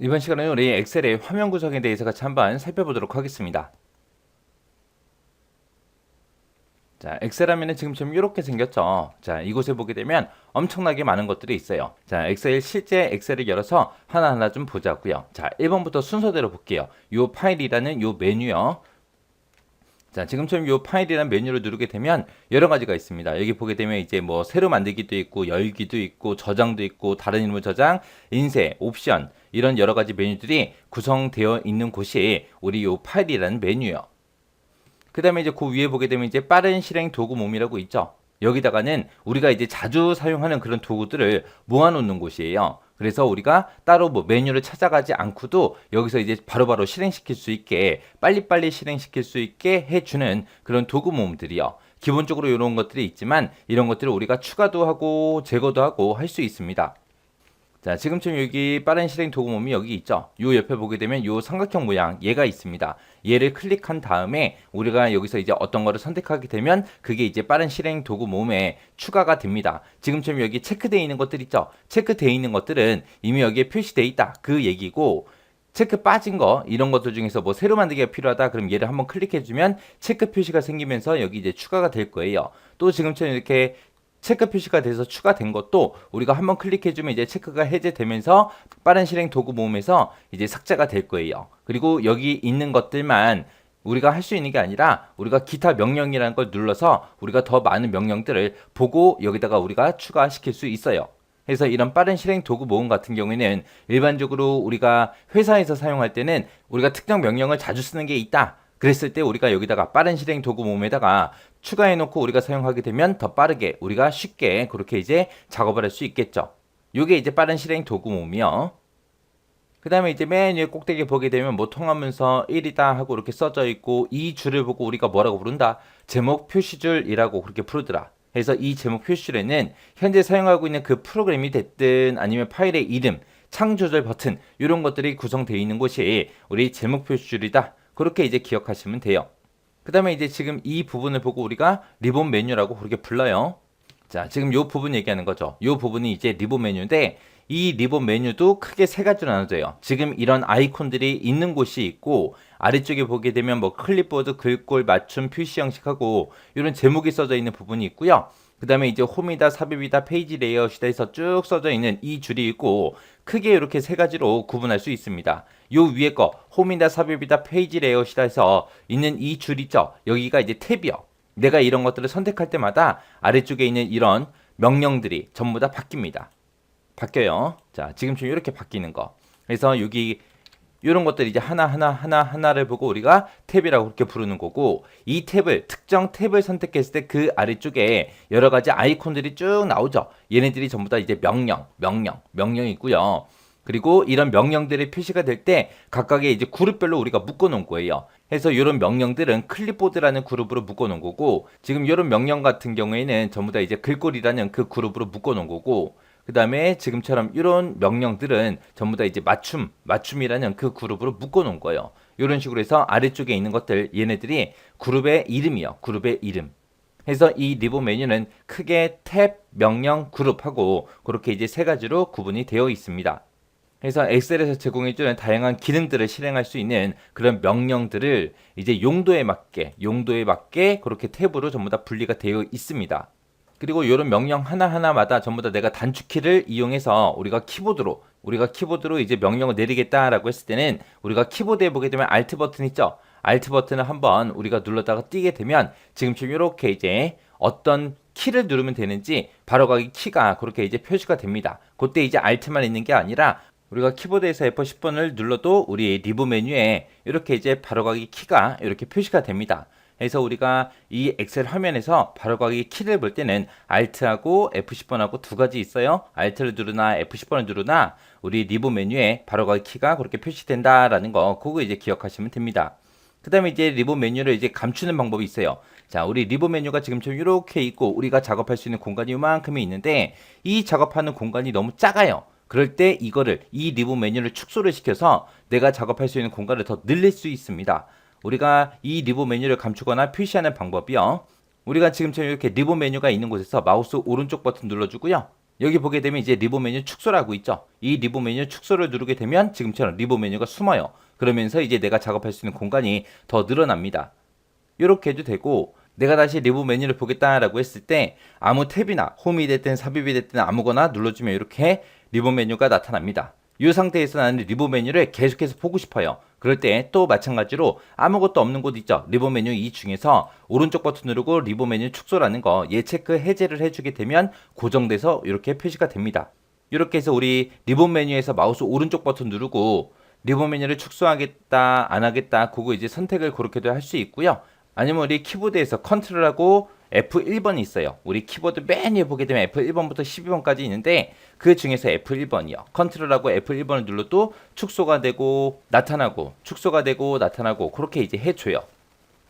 이번 시간에는 우리 엑셀의 화면 구성에 대해서 같이 한번 살펴보도록 하겠습니다. 자, 엑셀 하면은 지금처럼 이렇게 생겼죠. 자, 이곳에 보게 되면 엄청나게 많은 것들이 있어요. 자, 엑셀 실제 엑셀을 열어서 하나하나 좀 보자고요. 자, 1번부터 순서대로 볼게요. 요 파일이라는 요 메뉴요. 자, 지금처럼 요 파일이라는 메뉴를 누르게 되면 여러 가지가 있습니다. 여기 보게 되면 이제 뭐 새로 만들기도 있고 열기도 있고 저장도 있고 다른 이름을 저장, 인쇄, 옵션 이런 여러 가지 메뉴들이 구성되어 있는 곳이 우리 요 파일이라는 메뉴요. 그 다음에 이제 그 위에 보게 되면 이제 빠른 실행 도구 몸이라고 있죠. 여기다가는 우리가 이제 자주 사용하는 그런 도구들을 모아놓는 곳이에요. 그래서 우리가 따로 뭐 메뉴를 찾아가지 않고도 여기서 이제 바로바로 실행시킬 수 있게 빨리빨리 실행시킬 수 있게 해주는 그런 도구 모음들이요. 기본적으로 이런 것들이 있지만 이런 것들을 우리가 추가도 하고 제거도 하고 할 수 있습니다. 자, 지금쯤 여기 빠른 실행 도구 몸이 여기 있죠. 요 옆에 보게 되면 요 삼각형 모양 얘가 있습니다. 얘를 클릭한 다음에 우리가 여기서 이제 어떤 거를 선택하게 되면 그게 이제 빠른 실행 도구 몸에 추가가 됩니다. 지금쯤 여기 체크되어 있는 것들 있죠. 체크되어 있는 것들은 이미 여기에 표시되어 있다. 그 얘기고 체크 빠진 거 이런 것들 중에서 뭐 새로 만들기가 필요하다 그럼 얘를 한번 클릭해 주면 체크 표시가 생기면서 여기 이제 추가가 될 거예요. 또 지금처럼 이렇게 체크 표시가 돼서 추가된 것도 우리가 한번 클릭해주면 이제 체크가 해제되면서 빠른 실행 도구 모음에서 이제 삭제가 될 거예요. 그리고 여기 있는 것들만 우리가 할 수 있는 게 아니라 우리가 기타 명령이라는 걸 눌러서 우리가 더 많은 명령들을 보고 여기다가 우리가 추가시킬 수 있어요. 그래서 이런 빠른 실행 도구 모음 같은 경우에는 일반적으로 우리가 회사에서 사용할 때는 우리가 특정 명령을 자주 쓰는 게 있다. 그랬을 때 우리가 여기다가 빠른 실행 도구 모음에다가 추가해 놓고 우리가 사용하게 되면 더 빠르게 우리가 쉽게 그렇게 이제 작업을 할 수 있겠죠. 요게 이제 빠른 실행 도구 모음이요. 그 다음에 이제 맨 위에 꼭대기 보게 되면 뭐 통합문서 1이다 하고 이렇게 써져 있고 이 줄을 보고 우리가 뭐라고 부른다? 제목 표시줄이라고 그렇게 부르더라. 그래서 이 제목 표시줄에는 현재 사용하고 있는 그 프로그램이 됐든 아니면 파일의 이름, 창 조절 버튼 이런 것들이 구성되어 있는 곳이 우리 제목 표시줄이다. 그렇게 이제 기억하시면 돼요. 그 다음에 이제 지금 이 부분을 보고 우리가 리본 메뉴라고 그렇게 불러요. 자, 지금 요 부분 얘기하는 거죠. 요 부분이 이제 리본 메뉴인데 이 리본 메뉴도 크게 세 가지로 나눠져요. 지금 이런 아이콘들이 있는 곳이 있고 아래쪽에 보게 되면 뭐 클립보드, 글꼴, 맞춤, 표시 형식하고 이런 제목이 써져 있는 부분이 있고요. 그 다음에 이제 홈이다, 삽입이다, 페이지 레이아웃이다 해서 쭉 써져 있는 이 줄이 있고 크게 이렇게 세 가지로 구분할 수 있습니다. 요 위에 거 홈이다, 삽입이다, 페이지 레이아웃이다 해서 있는 이 줄 있죠. 여기가 이제 탭이요. 내가 이런 것들을 선택할 때마다 아래쪽에 있는 이런 명령들이 전부 다 바뀝니다. 바뀌어요. 자, 지금처럼 이렇게 바뀌는 거. 그래서 여기 이런 것들 이제 하나를 보고 우리가 탭이라고 그렇게 부르는 거고 이 탭을 특정 탭을 선택했을 때 그 아래쪽에 여러 가지 아이콘들이 쭉 나오죠. 얘네들이 전부 다 이제 명령이고요. 그리고 이런 명령들이 표시가 될 때 각각의 이제 그룹별로 우리가 묶어 놓은 거예요. 그래서 이런 명령들은 클립보드라는 그룹으로 묶어 놓은 거고 지금 이런 명령 같은 경우에는 전부 다 이제 글꼴이라는 그 그룹으로 묶어 놓은 거고 그 다음에 지금처럼 이런 명령들은 전부 다 이제 맞춤이라는 그 그룹으로 묶어 놓은 거예요. 이런 식으로 해서 아래쪽에 있는 것들 얘네들이 그룹의 이름이요. 그룹의 이름. 그래서 이 리본 메뉴는 크게 탭, 명령, 그룹하고 그렇게 이제 세 가지로 구분이 되어 있습니다. 그래서 엑셀에서 제공해주는 다양한 기능들을 실행할 수 있는 그런 명령들을 이제 용도에 맞게 그렇게 탭으로 전부 다 분리가 되어 있습니다. 그리고 이런 명령 하나하나마다 전부 다 내가 단축키를 이용해서 우리가 키보드로 이제 명령을 내리겠다라고 했을 때는 우리가 키보드에 보게 되면 Alt 버튼 있죠? Alt 버튼을 한번 우리가 눌렀다가 띄게 되면 지금처럼 이렇게 이제 어떤 키를 누르면 되는지 바로가기 키가 그렇게 이제 표시가 됩니다. 그때 이제 Alt만 있는 게 아니라 우리가 키보드에서 F10번을 눌러도 우리 리본 메뉴에 이렇게 이제 바로가기 키가 이렇게 표시가 됩니다. 그래서 우리가 이 엑셀 화면에서 바로가기 키를 볼 때는 Alt하고 F10번하고 두 가지 있어요. Alt를 누르나 F10번을 누르나 우리 리본 메뉴에 바로가기 키가 그렇게 표시된다라는 거 그거 이제 기억하시면 됩니다. 그 다음에 이제 리본 메뉴를 이제 감추는 방법이 있어요. 자, 우리 리본 메뉴가 지금처럼 이렇게 있고 우리가 작업할 수 있는 공간이 이만큼이 있는데 이 작업하는 공간이 너무 작아요. 그럴 때 이 리본 메뉴를 축소를 시켜서 내가 작업할 수 있는 공간을 더 늘릴 수 있습니다. 우리가 이 리본 메뉴를 감추거나 표시하는 방법이요. 우리가 지금처럼 이렇게 리본 메뉴가 있는 곳에서 마우스 오른쪽 버튼 눌러주고요. 여기 보게 되면 이제 리본 메뉴 축소라고 있죠. 이 리본 메뉴 축소를 누르게 되면 지금처럼 리본 메뉴가 숨어요. 그러면서 이제 내가 작업할 수 있는 공간이 더 늘어납니다. 이렇게 해도 되고, 내가 다시 리본 메뉴를 보겠다라고 했을 때 아무 탭이나 홈이 됐든 삽입이 됐든 아무거나 눌러주면 이렇게 리본 메뉴가 나타납니다. 이 상태에서 나는 리본 메뉴를 계속해서 보고 싶어요. 그럴 때 또 마찬가지로 아무것도 없는 곳 있죠. 리본 메뉴 이 중에서 오른쪽 버튼 누르고 리본 메뉴 축소라는 거 얘 체크 해제를 해주게 되면 고정돼서 이렇게 표시가 됩니다. 이렇게 해서 우리 리본 메뉴에서 마우스 오른쪽 버튼 누르고 리본 메뉴를 축소하겠다 안 하겠다 그거 이제 선택을 그렇게도 할 수 있고요. 아니면 우리 키보드에서 컨트롤하고 F1번이 있어요. 우리 키보드 맨 위에 보게 되면 F1번부터 12번까지 있는데 그 중에서 F1번이요. 컨트롤하고 F1번을 눌러도 축소가 되고 나타나고 축소가 되고 나타나고 그렇게 이제 해줘요.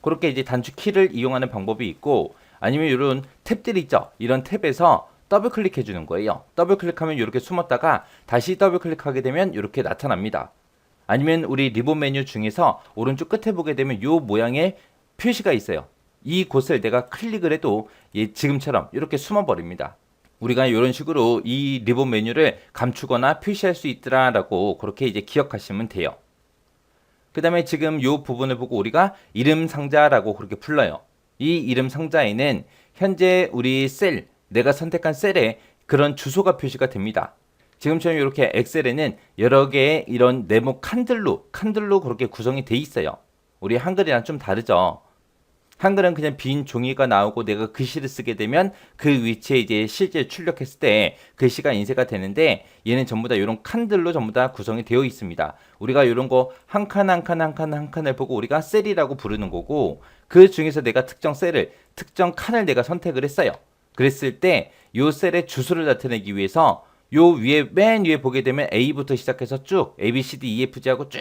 그렇게 이제 단축 키를 이용하는 방법이 있고, 아니면 이런 탭들이 있죠. 이런 탭에서 더블 클릭해 주는 거예요. 더블 클릭하면 이렇게 숨었다가 다시 더블 클릭하게 되면 이렇게 나타납니다. 아니면 우리 리본 메뉴 중에서 오른쪽 끝에 보게 되면 이 모양의 표시가 있어요. 이 곳을 내가 클릭을 해도 지금처럼 이렇게 숨어 버립니다. 우리가 이런 식으로 이 리본 메뉴를 감추거나 표시할 수 있더라라고 그렇게 이제 기억하시면 돼요. 그 다음에 지금 이 부분을 보고 우리가 이름 상자라고 그렇게 불러요. 이 이름 상자에는 현재 우리 셀, 내가 선택한 셀에 그런 주소가 표시가 됩니다. 지금처럼 이렇게 엑셀에는 여러 개의 이런 네모 칸들로 그렇게 구성이 돼 있어요. 우리 한글이랑 좀 다르죠. 한글은 그냥 빈 종이가 나오고 내가 글씨를 쓰게 되면 그 위치에 이제 실제 출력했을 때 글씨가 인쇄가 되는데, 얘는 전부 다 이런 칸들로 전부 다 구성이 되어 있습니다. 우리가 이런 거 한 칸 한 칸 한 칸 한 칸을 보고 우리가 셀이라고 부르는 거고, 그 중에서 내가 특정 셀을 특정 칸을 내가 선택을 했어요. 그랬을 때 이 셀의 주소를 나타내기 위해서 요 위에 맨 위에 보게 되면 A부터 시작해서 쭉 A, B, C, D, E, F, G 하고 쭉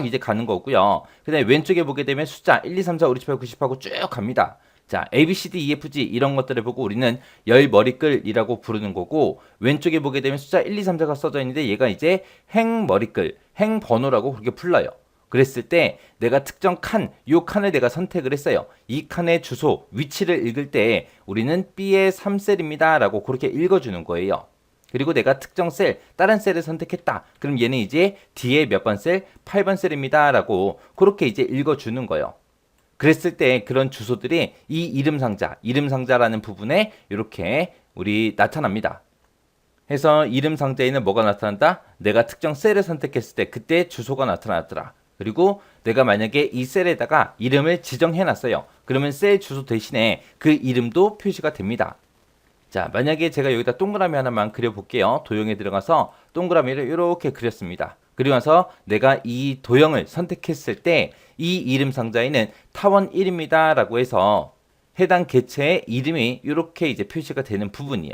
이제 가는 거고요. 그 다음에 왼쪽에 보게 되면 숫자 1, 2, 3, 4, 5, 6, 7, 8, 9, 10 하고 쭉 갑니다. 자, A, B, C, D, E, F, G 이런 것들을 보고 우리는 열 머리글이라고 부르는 거고, 왼쪽에 보게 되면 숫자 1, 2, 3, 4가 써져 있는데 얘가 이제 행 머리글, 행 번호라고 그렇게 불러요. 그랬을 때 내가 특정 칸, 요 칸을 내가 선택을 했어요. 이 칸의 주소, 위치를 읽을 때 우리는 B의 3셀입니다 라고 그렇게 읽어주는 거예요. 그리고 내가 특정 셀, 다른 셀을 선택했다. 그럼 얘는 이제 D의 몇 번 셀? 8번 셀입니다 라고 그렇게 이제 읽어주는 거예요. 그랬을 때 그런 주소들이 이 이름 상자라는 부분에 이렇게 우리 나타납니다. 해서 이름 상자에는 뭐가 나타난다? 내가 특정 셀을 선택했을 때 그때 주소가 나타났더라. 그리고 내가 만약에 이 셀에다가 이름을 지정해 놨어요. 그러면 셀 주소 대신에 그 이름도 표시가 됩니다. 자, 만약에 제가 여기다 동그라미 하나만 그려볼게요. 도형에 들어가서 동그라미를 이렇게 그렸습니다. 그리고 나서 내가 이 도형을 선택했을 때 이 이름 상자에는 타원 1입니다 라고 해서 해당 개체의 이름이 이렇게 이제 표시가 되는 부분이요.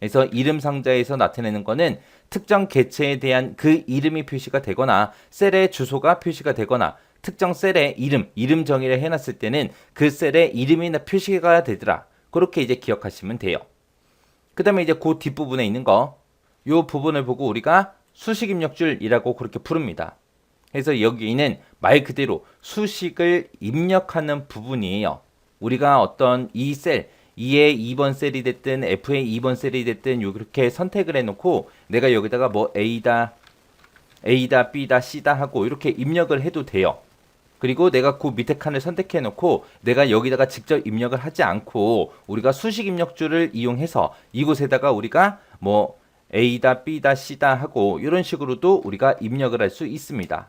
그래서 이름 상자에서 나타내는 거는 특정 개체에 대한 그 이름이 표시가 되거나 셀의 주소가 표시가 되거나 특정 셀의 이름 정의를 해놨을 때는 그 셀의 이름이 표시가 되더라. 그렇게 이제 기억하시면 돼요. 그 다음에 이제 그 뒷부분에 있는 거, 요 부분을 보고 우리가 수식 입력줄이라고 그렇게 부릅니다. 그래서 여기는 말 그대로 수식을 입력하는 부분이에요. 우리가 어떤 이 셀, E의 2번 셀이 됐든 F의 2번 셀이 됐든 이렇게 선택을 해놓고 내가 여기다가 뭐 A다, B다, C다 하고 이렇게 입력을 해도 돼요. 그리고 내가 그 밑에 칸을 선택해 놓고 내가 여기다가 직접 입력을 하지 않고 우리가 수식 입력줄을 이용해서 이곳에다가 우리가 뭐 A다, B다, C다 하고 이런 식으로도 우리가 입력을 할 수 있습니다.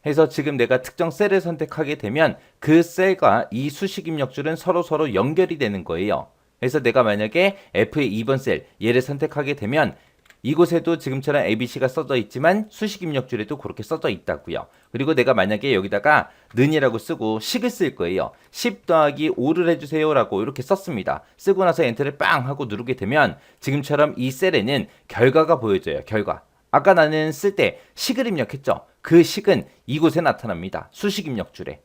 해서 지금 내가 특정 셀을 선택하게 되면 그 셀과 이 수식 입력줄은 서로 연결이 되는 거예요. 그래서 내가 만약에 F의 2번 셀 얘를 선택하게 되면 이곳에도 지금처럼 ABC가 써져 있지만 수식 입력줄에도 그렇게 써져 있다고요. 그리고 내가 만약에 여기다가 는이라고 쓰고 식을 쓸 거예요. 10 더하기 5를 해주세요 라고 이렇게 썼습니다. 쓰고 나서 엔터를 빵 하고 누르게 되면 지금처럼 이 셀에는 결과가 보여져요. 결과. 아까 나는 쓸 때 식을 입력했죠. 그 식은 이곳에 나타납니다. 수식 입력줄에.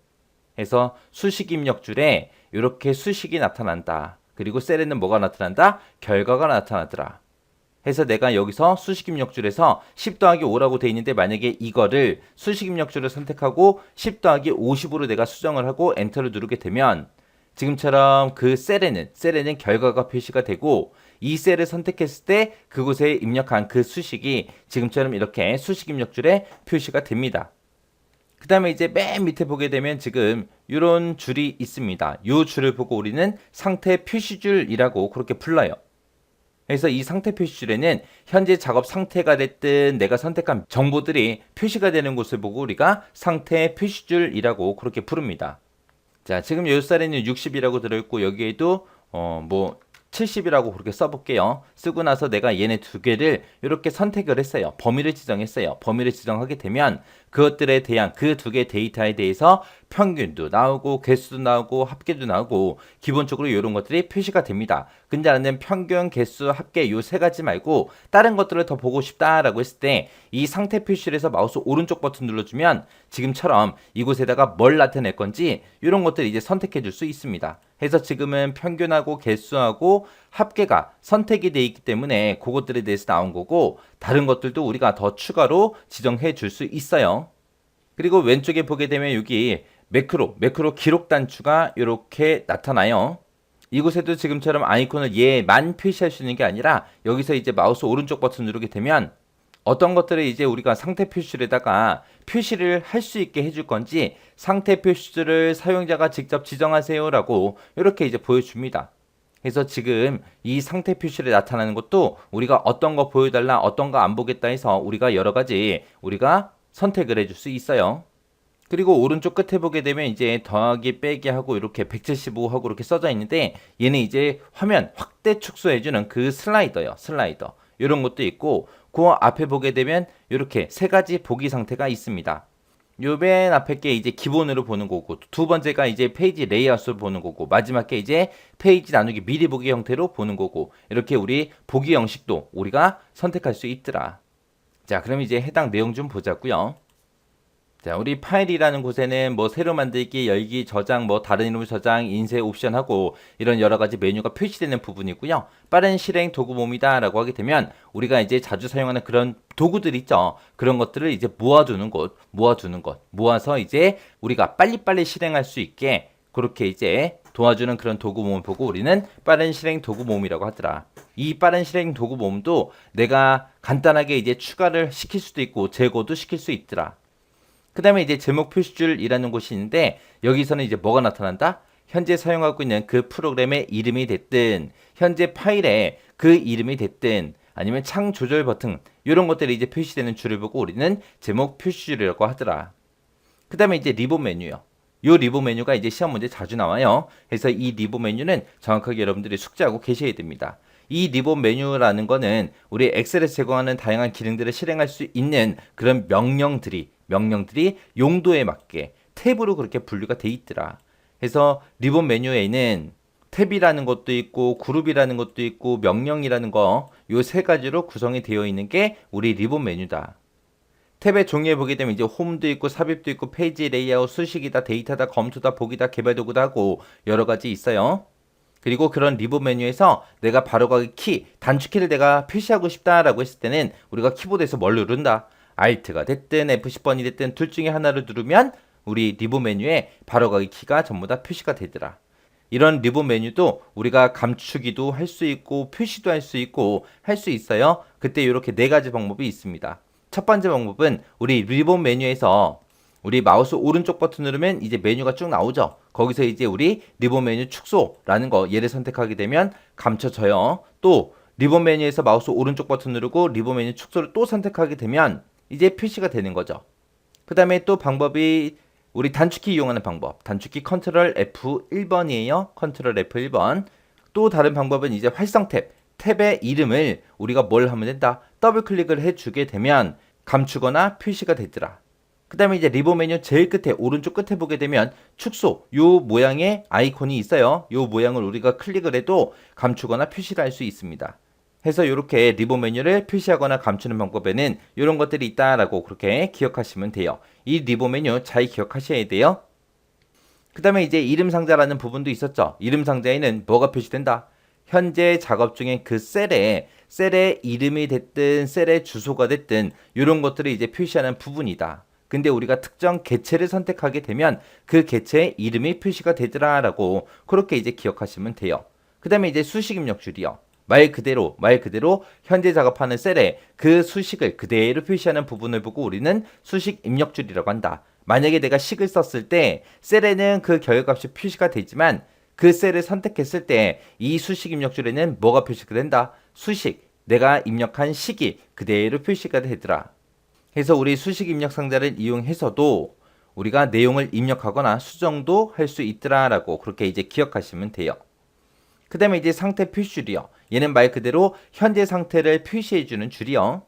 해서 수식 입력줄에 이렇게 수식이 나타난다. 그리고 셀에는 뭐가 나타난다? 결과가 나타나더라. 해서 내가 여기서 수식 입력줄에서 10 더하기 5라고 돼 있는데 만약에 이거를 수식 입력줄을 선택하고 10 더하기 50으로 내가 수정을 하고 엔터를 누르게 되면 지금처럼 그 셀에는 결과가 표시가 되고 이 셀을 선택했을 때 그곳에 입력한 그 수식이 지금처럼 이렇게 수식 입력줄에 표시가 됩니다. 그 다음에 이제 맨 밑에 보게 되면 지금 이런 줄이 있습니다. 이 줄을 보고 우리는 상태 표시줄이라고 그렇게 불러요. 그래서 이 상태 표시줄에는 현재 작업 상태가 됐든 내가 선택한 정보들이 표시가 되는 곳을 보고 우리가 상태 표시줄이라고 그렇게 부릅니다. 자, 지금 이 셀에는 60이라고 들어있고 여기에도 70이라고 그렇게 써볼게요. 쓰고 나서 내가 얘네 두 개를 이렇게 선택을 했어요. 범위를 지정했어요. 범위를 지정하게 되면 그것들에 대한 그 두 개 데이터에 대해서 평균도 나오고 개수도 나오고 합계도 나오고 기본적으로 이런 것들이 표시가 됩니다. 근데 나는 평균, 개수, 합계 요 세 가지 말고 다른 것들을 더 보고 싶다라고 했을 때 이 상태 표시에서 마우스 오른쪽 버튼 눌러주면 지금처럼 이곳에다가 뭘 나타낼 건지 이런 것들 이제 선택해 줄 수 있습니다. 해서 지금은 평균하고 개수하고 합계가 선택이 되어 있기 때문에 그것들에 대해서 나온 거고 다른 것들도 우리가 더 추가로 지정해 줄 수 있어요. 그리고 왼쪽에 보게 되면 여기 매크로 기록 단추가 이렇게 나타나요. 이곳에도 지금처럼 아이콘을 얘만 표시할 수 있는 게 아니라 여기서 이제 마우스 오른쪽 버튼 누르게 되면 어떤 것들을 이제 우리가 상태 표시에다가 표시를 할 수 있게 해줄 건지 상태 표시를 사용자가 직접 지정하세요라고 이렇게 이제 보여줍니다. 그래서 지금 이 상태 표시를 나타나는 것도 우리가 어떤 거 보여달라 어떤 거 안 보겠다 해서 우리가 여러 가지 우리가 선택을 해줄 수 있어요. 그리고 오른쪽 끝에 보게 되면 이제 더하기 빼기 하고 이렇게 175 하고 이렇게 써져 있는데 얘는 이제 화면 확대 축소해주는 그 슬라이더요. 슬라이더. 이런 것도 있고 그 앞에 보게 되면 이렇게 세 가지 보기 상태가 있습니다. 요 맨 앞에 게 이제 기본으로 보는 거고 두 번째가 이제 페이지 레이아웃으로 보는 거고 마지막 게 이제 페이지 나누기 미리 보기 형태로 보는 거고 이렇게 우리 보기 형식도 우리가 선택할 수 있더라. 자, 그럼 이제 해당 내용 좀 보자고요. 자, 우리 파일이라는 곳에는 뭐 새로 만들기, 열기, 저장, 뭐 다른 이름 저장, 인쇄 옵션하고 이런 여러 가지 메뉴가 표시되는 부분이고요. 빠른 실행 도구 몸이다라고 하게 되면 우리가 이제 자주 사용하는 그런 도구들 있죠. 그런 것들을 이제 모아두는 것, 모아서 이제 우리가 빨리빨리 실행할 수 있게 그렇게 이제 도와주는 그런 도구 모음을 보고 우리는 빠른 실행 도구 모음이라고 하더라. 이 빠른 실행 도구 모음도 내가 간단하게 이제 추가를 시킬 수도 있고 제거도 시킬 수 있더라. 그 다음에 이제 제목 표시줄이라는 곳이 있는데 여기서는 이제 뭐가 나타난다? 현재 사용하고 있는 그 프로그램의 이름이 됐든 현재 파일의 그 이름이 됐든 아니면 창 조절 버튼 이런 것들이 이제 표시되는 줄을 보고 우리는 제목 표시줄이라고 하더라. 그 다음에 이제 리본 메뉴요. 이 리본 메뉴가 이제 시험 문제 자주 나와요. 그래서 이 리본 메뉴는 정확하게 여러분들이 숙지하고 계셔야 됩니다. 이 리본 메뉴라는 거는 우리 엑셀에서 제공하는 다양한 기능들을 실행할 수 있는 그런 명령들이 용도에 맞게 탭으로 그렇게 분류가 돼 있더라. 그래서 리본 메뉴에는 탭이라는 것도 있고 그룹이라는 것도 있고 명령이라는 거 요 세 가지로 구성이 되어 있는 게 우리 리본 메뉴다. 탭의 종류에 보게 되면 이제 홈도 있고 삽입도 있고 페이지 레이아웃, 수식이다, 데이터다, 검토다, 보기다, 개발 도구다 하고 여러 가지 있어요. 그리고 그런 리본 메뉴에서 내가 바로가기 키, 단축키를 내가 표시하고 싶다라고 했을 때는 우리가 키보드에서 뭘 누른다. Alt가 됐든 F10번이 됐든 둘 중에 하나를 누르면 우리 리본 메뉴에 바로가기 키가 전부 다 표시가 되더라. 이런 리본 메뉴도 우리가 감추기도 할 수 있고 표시도 할 수 있고 할 수 있어요. 그때 이렇게 네 가지 방법이 있습니다. 첫 번째 방법은 우리 리본 메뉴에서 우리 마우스 오른쪽 버튼 누르면 이제 메뉴가 쭉 나오죠. 거기서 이제 우리 리본 메뉴 축소라는 거 얘를 선택하게 되면 감춰져요. 또 리본 메뉴에서 마우스 오른쪽 버튼 누르고 리본 메뉴 축소를 또 선택하게 되면 이제 표시가 되는 거죠. 그 다음에 또 방법이 우리 단축키 이용하는 방법. 단축키 컨트롤 F1번이에요. 컨트롤 F1번. 또 다른 방법은 이제 활성 탭의 이름을 우리가 뭘 하면 된다. 더블 클릭을 해주게 되면 감추거나 표시가 되더라. 그 다음에 이제 리본 메뉴 제일 끝에 오른쪽 끝에 보게 되면 축소 요 모양의 아이콘이 있어요. 요 모양을 우리가 클릭을 해도 감추거나 표시를 할 수 있습니다. 해서 이렇게 리본 메뉴를 표시하거나 감추는 방법에는 이런 것들이 있다라고 그렇게 기억하시면 돼요. 이 리본 메뉴 잘 기억하셔야 돼요. 그 다음에 이제 이름 상자라는 부분도 있었죠. 이름 상자에는 뭐가 표시된다? 현재 작업 중인 그 셀의 이름이 됐든 셀의 주소가 됐든 이런 것들을 이제 표시하는 부분이다. 근데 우리가 특정 개체를 선택하게 되면 그 개체의 이름이 표시가 되더라라고 그렇게 이제 기억하시면 돼요. 그 다음에 이제 수식 입력줄이요. 말 그대로 현재 작업하는 셀에 그 수식을 그대로 표시하는 부분을 보고 우리는 수식 입력줄이라고 한다. 만약에 내가 식을 썼을 때 셀에는 그 결과값이 표시가 되지만 그 셀을 선택했을 때 이 수식 입력줄에는 뭐가 표시가 된다? 수식, 내가 입력한 식이 그대로 표시가 되더라. 그래서 우리 수식 입력 상자를 이용해서도 우리가 내용을 입력하거나 수정도 할 수 있더라라고 그렇게 이제 기억하시면 돼요. 그 다음에 이제 상태 표시줄이요. 얘는 말 그대로 현재 상태를 표시해주는 줄이요.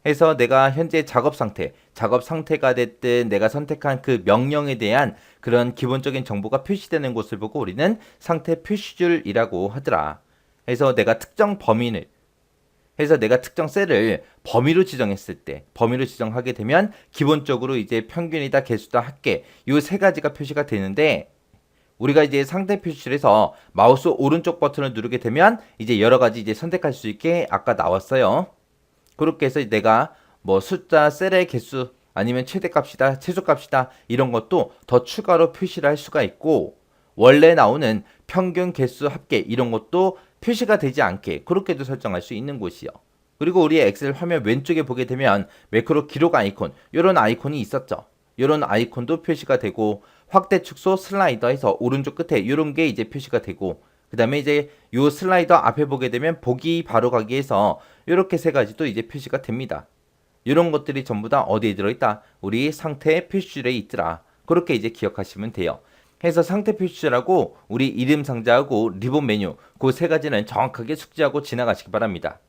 해서 내가 현재 작업 상태가 됐든 내가 선택한 그 명령에 대한 그런 기본적인 정보가 표시되는 곳을 보고 우리는 상태 표시줄이라고 하더라. 해서 내가 특정 셀을 범위로 지정했을 때, 범위로 지정하게 되면 기본적으로 이제 평균이다, 개수다, 합계 이 세 가지가 표시가 되는데 우리가 이제 상태 표시줄에서 마우스 오른쪽 버튼을 누르게 되면 이제 여러 가지 이제 선택할 수 있게 아까 나왔어요. 그렇게 해서 내가 뭐 숫자, 셀의 개수 아니면 최대값이다, 최소값이다 이런 것도 더 추가로 표시를 할 수가 있고 원래 나오는 평균, 개수, 합계 이런 것도 표시가 되지 않게 그렇게도 설정할 수 있는 곳이요. 그리고 우리 엑셀 화면 왼쪽에 보게 되면 매크로 기록 아이콘 이런 아이콘이 있었죠. 이런 아이콘도 표시가 되고 확대 축소 슬라이더에서 오른쪽 끝에 이런 게 이제 표시가 되고 그 다음에 이제 요 슬라이더 앞에 보게 되면 보기 바로 가기에서 이렇게 세 가지도 이제 표시가 됩니다. 이런 것들이 전부 다 어디에 들어있다? 우리 상태 표시줄에 있더라. 그렇게 이제 기억하시면 돼요. 해서 상태 표시줄하고 우리 이름 상자하고 리본 메뉴 그 세 가지는 정확하게 숙지하고 지나가시기 바랍니다.